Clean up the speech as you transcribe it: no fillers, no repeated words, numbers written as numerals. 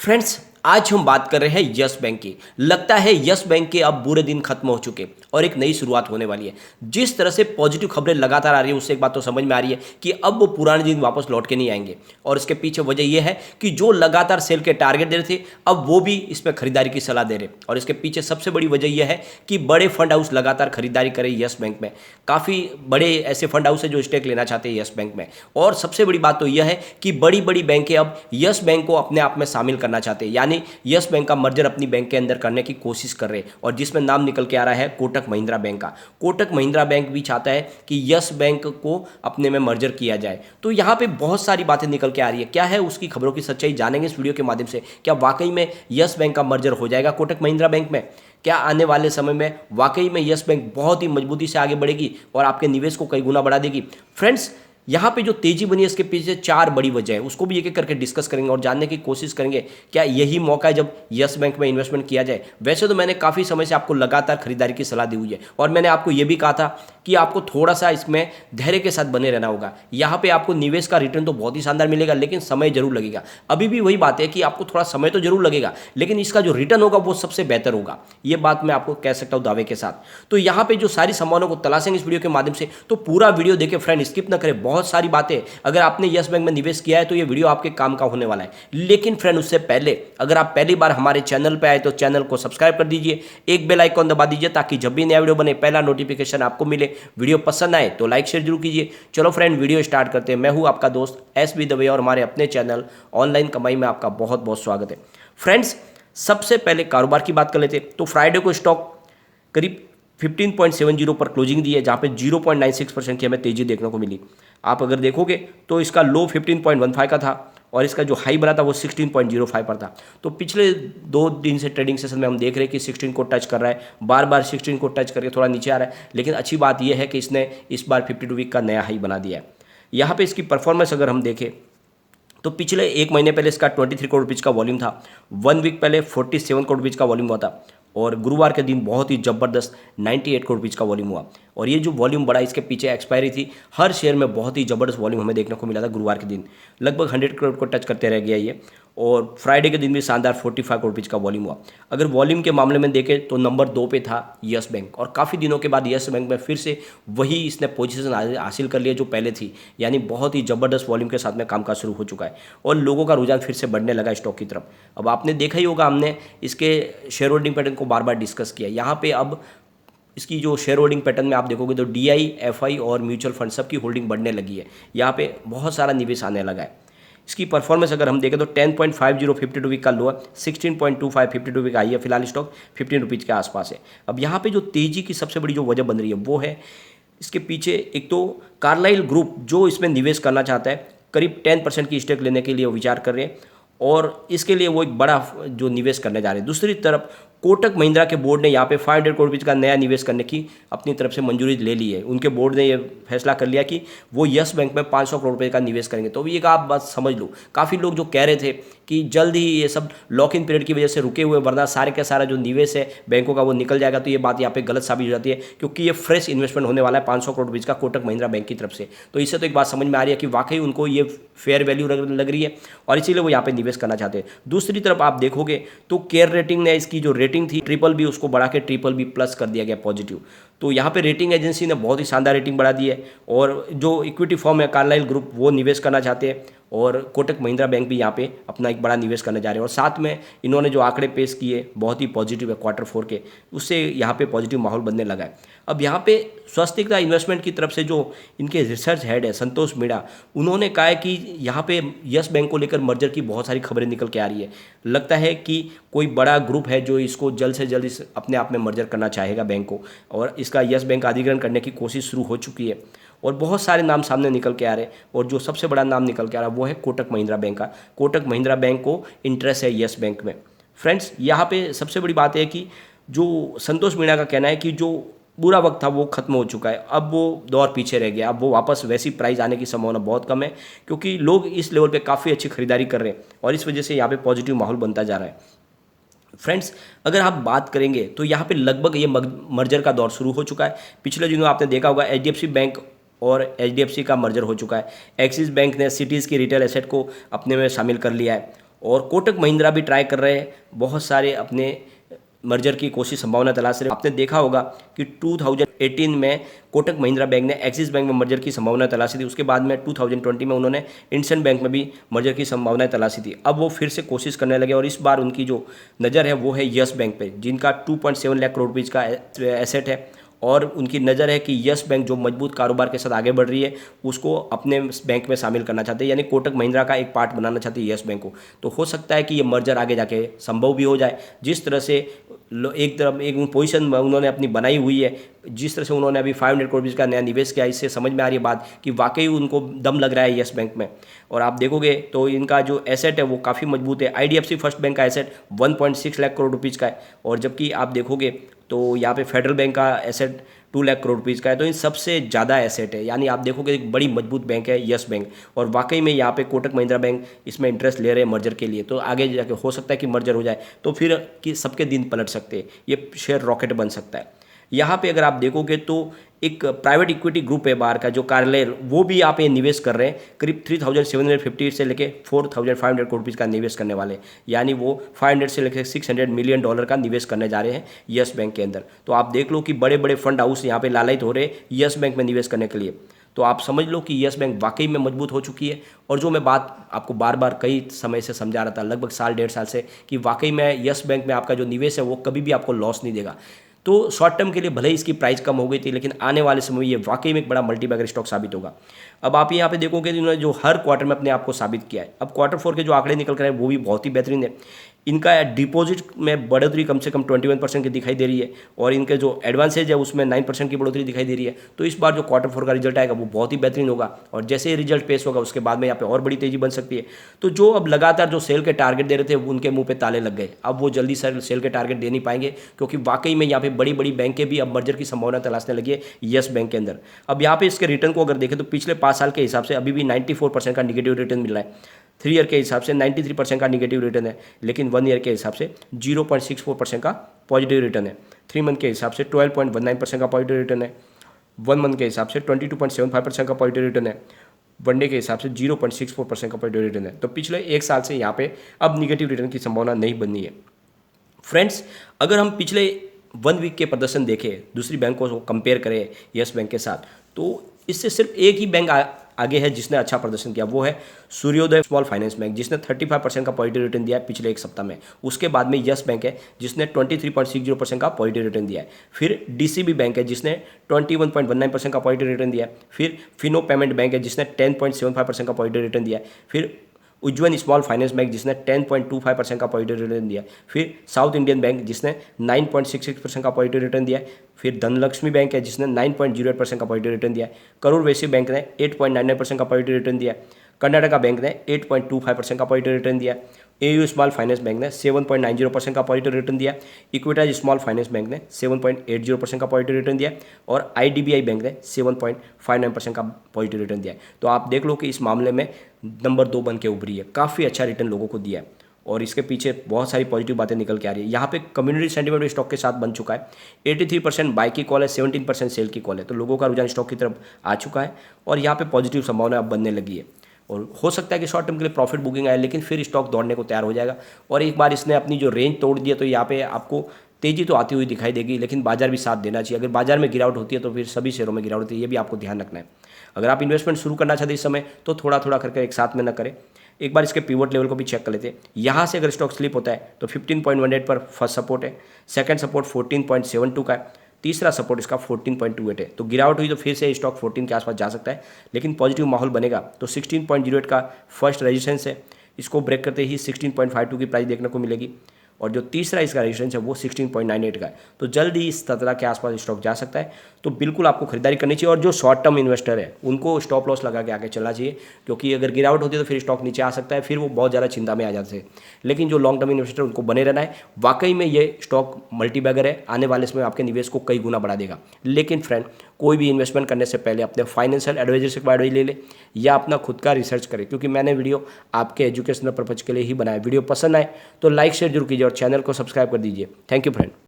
Friends, आज हम बात कर रहे हैं यस बैंक की। लगता है यस बैंक के अब बुरे दिन खत्म हो चुके और एक नई शुरुआत होने वाली है। जिस तरह से पॉजिटिव खबरें लगातार आ रही है उससे एक बात तो समझ में आ रही है कि अब वो पुराने दिन वापस लौट के नहीं आएंगे। और इसके पीछे वजह यह है कि जो लगातार सेल के टारगेट दे रहे थे अब वो भी इसमें खरीदारी की सलाह दे रहे। और इसके पीछे सबसे बड़ी वजह यह है कि बड़े फंड हाउस लगातार खरीदारी करें यस बैंक में। काफ़ी बड़े ऐसे फंड हाउस है जो स्टेक लेना चाहते हैं यस बैंक में। और सबसे बड़ी बात तो यह है कि बड़ी बड़ी बैंकें अब यस बैंक को अपने आप में शामिल करना चाहते हैं, यानी यस बैंक का मर्जर अपनी बैंक के अंदर करने की कोशिश कर रहे हैं। और जिसमें नाम निकल के आ रहा है कोटक महिंद्रा बैंक का। कोटक महिंद्रा बैंक भी चाहता है कि यस बैंक को अपने में मर्जर किया जाए। तो यहाँ पे बहुत सारी बातें निकल के आ रही है। क्या है उसकी खबरों की सच्चाई जानेंगे इस वीडियो के माध्यम से। क्या वाकई में यस बैंक का मर्जर हो जाएगा कोटक महिंद्रा बैंक में? क्या आने वाले समय में वाकई में यस बैंक बहुत ही मजबूती से आगे बढ़ेगी और आपके निवेश को कई गुना बढ़ा देगी? फ्रेंड्स, यहाँ पे जो तेजी बनी है इसके पीछे चार बड़ी वजह है, उसको भी एक एक करके डिस्कस करेंगे और जानने की कोशिश करेंगे क्या यही मौका है जब यस बैंक में इन्वेस्टमेंट किया जाए। वैसे तो मैंने काफ़ी समय से आपको लगातार खरीदारी की सलाह दी हुई है और मैंने आपको ये भी कहा था कि आपको थोड़ा सा इसमें धैर्य के साथ बने रहना होगा। यहाँ पे आपको निवेश का रिटर्न तो बहुत ही शानदार मिलेगा, लेकिन समय जरूर लगेगा। अभी भी वही बात है कि आपको थोड़ा समय तो जरूर लगेगा, लेकिन इसका जो रिटर्न होगा वो सबसे बेहतर होगा। ये बात मैं आपको कह सकता हूँ दावे के साथ। तो यहाँ पे जो सारी संभावनाओं को तलाशेंगे इस वीडियो के माध्यम से, तो पूरा वीडियो देखें फ्रेंड, स्किप ना करें। बहुत सारी बातें, अगर आपने यस बैंक में निवेश किया है तो ये वीडियो आपके काम का होने वाला है। लेकिन फ्रेंड, उससे पहले अगर आप पहली बार हमारे चैनल पे आए तो चैनल को सब्सक्राइब कर दीजिए, एक बेल आइकॉन दबा दीजिए ताकि जब भी नया वीडियो बने पहला नोटिफिकेशन आपको मिले। वीडियो पसंद आए तो लाइक शेयर जरूर कीजिए। चलो फ्रेंड, वीडियो स्टार्ट करते हैं। मैं हूं आपका दोस्त SB दवे और हमारे अपने चैनल ऑनलाइन कमाई में आपका बहुत बहुत स्वागत है। फ्रेंड्स, सबसे पहले कारोबार की बात कर लेते हैं। तो फ्राइडे को स्टॉक करीब 15.70 पर क्लोजिंग दी है, जहाँ पे 0.96% की हमें तेजी देखने को मिली। आप अगर देखोगे तो इसका लो 15.15 का था और इसका जो हाई बना था वो 16.05 पर था। तो पिछले 2 दिन से ट्रेडिंग सेशन में हम देख रहे हैं कि 16 को टच कर रहा है, बार बार 16 को टच करके थोड़ा नीचे आ रहा है। लेकिन अच्छी बात यह है कि इसने इस बार 52 वीक का नया हाई बना दिया है। यहाँ पे इसकी परफॉर्मेंस अगर हम देखें तो पिछले एक महीने पहले इसका 23 करोड़ रुपीज़ का वॉल्यूम था, 1 वीक पहले 47 करोड़ रुपीज़ का वॉल्यूम हुआ था और गुरुवार के दिन बहुत ही जबरदस्त 98 करोड़ रुपीज़ का वॉल्यूम हुआ। और ये जो वॉल्यूम बढ़ा इसके पीछे एक्सपायरी थी, हर शेयर में बहुत ही जबरदस्त वॉल्यूम हमें देखने को मिला था। गुरुवार के दिन लगभग 100 करोड़ को टच करते रह गया ये और फ्राइडे के दिन भी शानदार 45 करोड़ रुपीज़ का वॉल्यूम हुआ। अगर वॉल्यूम के मामले में देखें तो नंबर 2 पे था यस बैंक और काफ़ी दिनों के बाद यस बैंक में फिर से वही इसने पोजीशन हासिल कर लिया जो पहले थी, यानी बहुत ही ज़बरदस्त वॉल्यूम के साथ में कामकाज शुरू हो चुका है और लोगों का रुझान फिर से बढ़ने लगा स्टॉक की तरफ। अब आपने देखा ही होगा, हमने इसके शेयर होल्डिंग पैटर्न को बार बार डिस्कस किया। यहाँ पे अब इसकी जो शेयर होल्डिंग पैटर्न में आप देखोगे तो DI, FI और म्यूचुअल फंड सबकी होल्डिंग बढ़ने लगी है। यहाँ पे बहुत सारा निवेश आने लगा है। इसकी परफॉर्मेंस अगर हम देखें तो 10.50 52 वीक का लो है, 16.25 52 वीक आई है। फिलहाल स्टॉक 15 रुपीज़ के आसपास है। अब यहाँ पे जो तेज़ी की सबसे बड़ी जो वजह बन रही है वो है इसके पीछे एक तो कार्लाइल ग्रुप जो इसमें निवेश करना चाहता है, करीब 10% की स्टेक लेने के लिए विचार कर रहे हैं और इसके लिए वो एक बड़ा जो निवेश करने जा रहे हैं। दूसरी तरफ कोटक महिंद्रा के बोर्ड ने यहाँ पे 500 करोड़ रुपये का नया निवेश करने की अपनी तरफ से मंजूरी ले ली है। उनके बोर्ड ने ये फैसला कर लिया कि वो यस बैंक में 500 करोड़ रुपये का निवेश करेंगे। तो ये आप बात समझ लो, काफ़ी लोग जो कह रहे थे कि जल्द ही ये सब लॉक इन पीरियड की वजह से रुके हुए, वरना सारे का सारा जो निवेश है बैंकों का वो निकल जाएगा, तो ये बात यहाँ पे गलत साबित हो जाती है क्योंकि ये फ्रेश इन्वेस्टमेंट होने वाला है 500 करोड़ रुपये का कोटक महिंद्रा बैंक की तरफ से। तो इससे तो एक बात समझ में आ रही है कि वाकई उनको ये फेयर वैल्यू लग रही है और इसीलिए वो यहाँ पे निवेश करना चाहते हैं। दूसरी तरफ आप देखोगे तो केयर रेटिंग ने इसकी जो रेटिंग थी BBB उसको बढ़ा के BBB+ कर दिया गया पॉजिटिव। तो यहाँ पे रेटिंग एजेंसी ने बहुत ही शानदार रेटिंग बढ़ा दी है और जो इक्विटी फर्म है कार्लाइल ग्रुप वो निवेश करना चाहते हैं और कोटक महिंद्रा बैंक भी यहाँ पे अपना एक बड़ा निवेश करने जा रहे हैं। और साथ में इन्होंने जो आंकड़े पेश किए बहुत ही पॉजिटिव है Q4 के, उससे यहाँ पे पॉजिटिव माहौल बनने लगा है। अब यहाँ पे स्वस्तिकता इन्वेस्टमेंट की तरफ से जो इनके रिसर्च हेड है संतोष मीणा, उन्होंने कहा है कि यहाँ पे यस बैंक को लेकर मर्जर की बहुत सारी खबरें निकल के आ रही है। लगता है कि कोई बड़ा ग्रुप है जो इसको जल्द से जल्द अपने आप में मर्जर करना चाहेगा बैंक को और इसका यस बैंक अधिग्रहण करने की कोशिश शुरू हो चुकी है और बहुत सारे नाम सामने निकल के आ रहे हैं। और जो सबसे बड़ा नाम निकल के आ रहा है वो है कोटक महिंद्रा बैंक का। कोटक महिंद्रा बैंक को इंटरेस्ट है यस बैंक में। फ्रेंड्स, यहाँ पे सबसे बड़ी बात है कि जो संतोष मीणा का कहना है कि जो बुरा वक्त था वो खत्म हो चुका है, अब वो दौर पीछे रह गया, अब वो वापस वैसी प्राइस आने की संभावना बहुत कम है क्योंकि लोग इस लेवल पे काफ़ी अच्छी खरीदारी कर रहे हैं और इस वजह से यहाँ पे पॉजिटिव माहौल बनता जा रहा है। फ्रेंड्स, अगर आप बात करेंगे तो यहाँ पे लगभग ये मर्जर का दौर शुरू हो चुका है। पिछले दिनों आपने देखा होगा HDFC बैंक और HDFC का मर्जर हो चुका है। एक्सिस बैंक ने सिटीज़ की रिटेल एसेट को अपने में शामिल कर लिया है और कोटक महिंद्रा भी ट्राई कर रहे हैं, बहुत सारे अपने मर्जर की कोशिश संभावना तलाश रहे। आपने देखा होगा कि 2018 में कोटक महिंद्रा बैंक ने एक्सिस बैंक में मर्जर की संभावना तलाशी थी, उसके बाद में 2020 में उन्होंने इंडसइंड बैंक में भी मर्जर की संभावनाएं तलाशी थी। अब वो फिर से कोशिश करने लगे और इस बार उनकी जो नज़र है वो है यस बैंक पे, जिनका 2.7 लाख करोड़ रुपीज़ का एसेट है और उनकी नज़र है कि यस बैंक जो मजबूत कारोबार के साथ आगे बढ़ रही है उसको अपने बैंक में शामिल करना चाहते हैं, यानी कोटक महिंद्रा का एक पार्ट बनाना चाहते हैं यस बैंक को। तो हो सकता है कि ये मर्जर आगे जाके संभव भी हो जाए। जिस तरह से एक तरफ एक पोजीशन उन्होंने अपनी बनाई हुई है, जिस तरह से उन्होंने अभी 500 करोड़ रुपये का नया निवेश किया, इससे समझ में आ रही है बात कि वाकई उनको दम लग रहा है यस बैंक में। और आप देखोगे तो इनका जो एसेट है वो काफ़ी मजबूत है। IDFC फर्स्ट बैंक का एसेट 1.6 लाख करोड़ रुपीज़ का है, और जबकि आप देखोगे तो यहाँ पे फेडरल बैंक का एसेट 2 लाख करोड़ रुपीज़ का है। तो इन सबसे ज़्यादा एसेट है, यानी आप देखोगे एक बड़ी मजबूत बैंक है यस बैंक, और वाकई में यहाँ पे कोटक महिंद्रा बैंक इसमें इंटरेस्ट ले रहे हैं मर्जर के लिए। तो आगे जाके हो सकता है कि मर्जर हो जाए तो फिर कि सबके दिन पलट सकते हैं, ये शेयर रॉकेट बन सकता है। यहाँ पे अगर आप देखोगे तो एक प्राइवेट इक्विटी ग्रुप है बाहर का जो कार्यालय, वो भी यहाँ पे निवेश कर रहे हैं। करीब 3750 से लेके 4500 करोड़ रुपीज़ का निवेश करने वाले, यानी वो 500 से लेकर 600 मिलियन डॉलर का निवेश करने जा रहे हैं यस बैंक के अंदर। तो आप देख लो कि बड़े बड़े फंड हाउस यहाँ पे लालायित हो रहे हैं यस बैंक में निवेश करने के लिए। तो आप समझ लो कि यस बैंक वाकई में मजबूत हो चुकी है। और जो मैं बात आपको बार बार कई समय से समझा रहा था, लगभग साल 1.5 साल से, कि वाकई में यस बैंक में आपका जो निवेश है वो कभी भी आपको लॉस नहीं देगा। तो शॉर्ट टर्म के लिए भले ही इसकी प्राइस कम हो गई थी, लेकिन आने वाले समय में ये वाकई में एक बड़ा मल्टीबैगर स्टॉक साबित होगा। अब आप यहाँ पे देखोगे इन्होंने जो हर क्वार्टर में अपने आप को साबित किया है। अब Q4 के जो आंकड़े निकल कर आए वो भी बहुत ही बेहतरीन है। इनका डिपॉजिट में बढ़ोतरी कम से कम 21% की दिखाई दे रही है, और इनके जो एडवांसेज है उसमें 9% की बढ़ोतरी दिखाई दे रही है। तो इस बार जो Q4 का रिजल्ट आएगा वो बहुत ही बेहतरीन होगा, और जैसे ही रिजल्ट पेश होगा उसके बाद में यहाँ पे और बड़ी तेजी बन सकती है। तो जो अब लगातार जो सेल के टारगेट दे रहे थे उनके मुंह पे ताले लग गए, अब वो जल्दी सेल के टारगेट दे नहीं पाएंगे, क्योंकि वाकई में यहाँ पे बड़ी बड़ी बैंकें भी अब मर्जर की संभावना तलाशने लगी है यस बैंक के अंदर। अब यहाँ पे इसके रिटर्न को अगर देखें तो पिछले 5 साल के हिसाब से अभी भी 94% का निगेटिव रिटर्न मिल रहा है। 3 ईयर के हिसाब से 93% का निगेटिव रिटर्न है, लेकिन 1 ईयर के हिसाब से 0.64% का पॉजिटिव रिटर्न है। 3 मंथ के हिसाब से 12.19% का पॉजिटिव रिटर्न है। 1 मंथ के हिसाब से 22.75% का पॉजिटिव रिटर्न है। 1 डे के हिसाब से 0.64% का पॉजिटिव रिटर्न है। तो पिछले 1 साल से यहाँ पे अब निगेटिव रिटर्न की संभावना नहीं बननी है। फ्रेंड्स, अगर हम पिछले 1 वीक के प्रदर्शन देखें, दूसरी बैंकों को कंपेयर करें यस बैंक के साथ, तो इससे सिर्फ एक ही बैंक आगे है जिसने अच्छा प्रदर्शन किया, वो है सूर्योदय स्मॉल फाइनेंस बैंक, जिसने 35% का पॉजिटिव रिटर्न दिया है पिछले 1 सप्ताह में। उसके बाद में यस बैंक है जिसने 23.60% का पॉजिटिव रिटर्न दिया है। फिर DCB बैंक है जिसने 21.19% का पॉजिटिव रिटर्न दिया है। फिर फिनो पेमेंट बैंक है जिसने 10.75% का पॉजिटिव रिटर्न दिया है। फिर उज्जवल स्मॉल फाइनेंस बैंक जिसने 10.25% का पॉजिटिव रिटर्न दिया। फिर साउथ इंडियन बैंक जिसने 9.66% का पॉजिटिव रिटर्न दिया। फिर धनलक्ष्मी बैंक है जिसने 9.08% का पॉजिटिव रिटर्न दिया। करूर वैश्य बैंक ने 8.99% का पॉजिटिव रिटर्न दिया। कर्नाटका बैंक ने 8.25% का पॉजिटिव रिटर्न दिया। AU स्मॉल फाइनेंस बैंक ने 7.90% का पॉजिटिव रिटर्न दिया। इक्विटाइज स्मॉल फाइनेंस बैंक ने 7.80% का पॉजिटिव रिटर्न दिया, और IDBI बैंक ने 7.59% का पॉजिटिव रिटर्न दिया। तो आप देख लो कि इस मामले में नंबर 2 बन के उभरी है, काफ़ी अच्छा रिटर्न लोगों को दिया है, और इसके पीछे बहुत सारी पॉजिटिव बातें निकल के आ रही है। यहाँ पे कम्युनिटी सेंटीमेंट स्टॉक के साथ बन चुका है। 83% बाई की कॉल है, 17% सेल की कॉल है। तो लोगों का रुझान स्टॉक की तरफ आ चुका है, और यहाँ पे पॉजिटिव संभावना अब बनने लगी है। और हो सकता है कि शॉर्ट टर्म के लिए प्रॉफिट बुकिंग आए, लेकिन फिर स्टॉक दौड़ने को तैयार हो जाएगा। और एक बार इसने अपनी जो रेंज तोड़ दिया तो यहाँ पे आपको तेजी तो आती हुई दिखाई देगी, लेकिन बाजार भी साथ देना चाहिए। अगर बाजार में गिरावट होती है तो फिर सभी शेयरों में गिरावट होती है, ये भी आपको ध्यान रखना है। अगर आप इन्वेस्टमेंट शुरू करना चाहते हैं इस समय तो थोड़ा थोड़ा करके एक साथ में न करें। एक बार इसके पिवट लेवल को भी चेक कर लेते हैं। यहाँ से अगर स्टॉक स्लिप होता है तो 15.18 पर फर्स्ट सपोर्ट है, सेकंड सपोर्ट 14.72 का है, तीसरा सपोर्ट इसका 14.28 है। तो गिरावट हुई तो फिर से स्टॉक 14 के आसपास जा सकता है, लेकिन पॉजिटिव माहौल बनेगा तो 16.08 का फर्स्ट रेजिस्टेंस है, इसको ब्रेक करते ही 16.52 की प्राइस देखने को मिलेगी, और जो तीसरा इसका रेजिस्टेंस है वो 16.98 का है। तो जल्द ही इस 17 के आसपास स्टॉक जा सकता है। तो बिल्कुल आपको खरीदारी करनी चाहिए, और जो शॉर्ट टर्म इन्वेस्टर है उनको स्टॉप लॉस लगा के आगे चलना चाहिए, क्योंकि अगर गिरावट होती है तो फिर स्टॉक नीचे आ सकता है, फिर वो बहुत ज़्यादा चिंता में आ जाते हैं। लेकिन जो लॉन्ग टर्म इन्वेस्टर उनको बने रहना है। वाकई में ये स्टॉक मल्टीबैगर है, आने वाले समय आपके निवेश को कई गुना बढ़ा देगा। लेकिन फ्रेंड, कोई भी इन्वेस्टमेंट करने से पहले अपने फाइनेंशियल एडवाइजर से एडवाइस ले ले, या अपना खुद का रिसर्च करें, क्योंकि मैंने वीडियो आपके एजुकेशनल पर्पज के लिए ही बनाया। वीडियो पसंद आए तो लाइक शेयर जरूर कीजिए और चैनल को सब्सक्राइब कर दीजिए। Thank you friend.